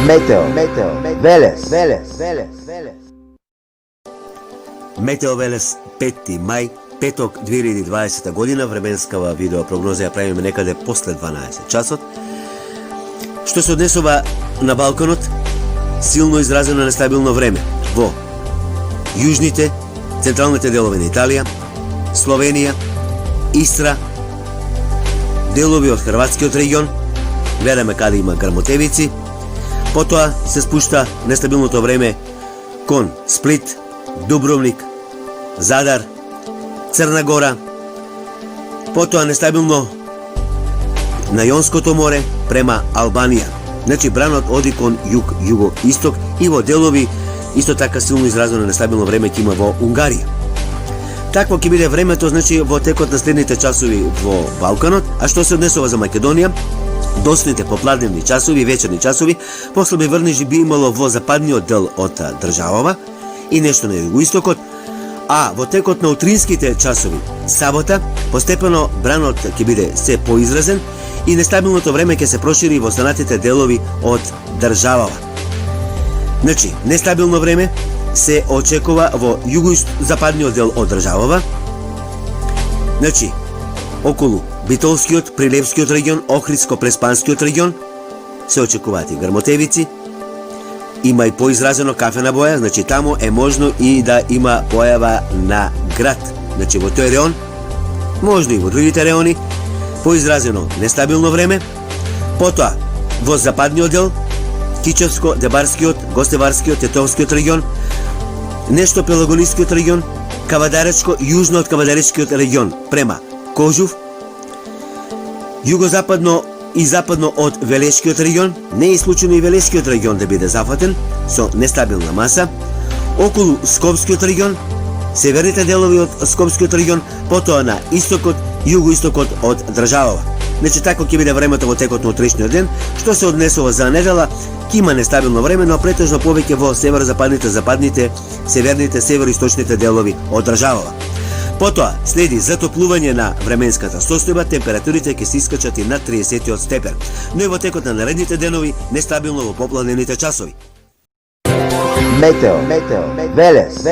Метео Велес. Метео Велес 5 мај, петок 2020 година, временскава видеопрогноза ја правиме некаде после 12 часот. Што се однесува на Балканот, силно изразено нестабилно време во јужните, централните делови на Италија, Словенија, Истра, делови од Хрватскиот регион, гледаме каде има грмотевици. Потоа се спушта нестабилното време кон Сплит, Дубровник, Задар, Црна Гора. Потоа нестабилно на Јонското море према Албанија. Значи бранот оди кон југ, југо-исток и во делови исто така силно изразено нестабилно време ќе има во Унгарија. Такво ќе биде времето, значи, во текот на следните часови во Балканот. А што се однесува за Македонија, доцните попладневни часови и вечерни часови послаби врнежи би имало во западниот дел од државава и нешто на југоистокот, а во текот на утринските часови сабота постепено бранот ќе биде се поизразен и нестабилното време ќе се прошири во останатите делови од државава. Значи, нестабилно време се очекува во југозападниот дел од државава. Значи, околу Битолскиот, Прилепскиот регион, Охридско-Преспанскиот регион се очекуваат и грмотевици. Има и поизразено кафена боја, значи таму е можно и да има појава на град. Значи во тој реон, можно и во другите реони, поизразено нестабилно време. Потоа, во западниот дел, Кичевско, Дебарскиот, Гостеварскиот, Тетовскиот регион, нешто Пелагонискиот регион, Кавадаречко, јужно од Кавадаречкиот регион, према Кожув, југозападно и западно од Велешкиот регион, не е случајно и Велешкиот регион да биде зафатен со нестабилна маса, околу Скопскиот регион, северните делови од Скопскиот регион, потоа на истокот, југоистокот од државава. Значи тако ќе биде времето во текот на утрешниот ден. Што се однесува за недела, ќе има нестабилно време, но претежно повеќе во северозападните, западните, северните, североисточните делови од државава. Потоа следи затоплување на временската состојба, температурите ќе се искачат и над 30 степен, но и во текот на наредните денови нестабилно во попладневните часови. Метео Велес.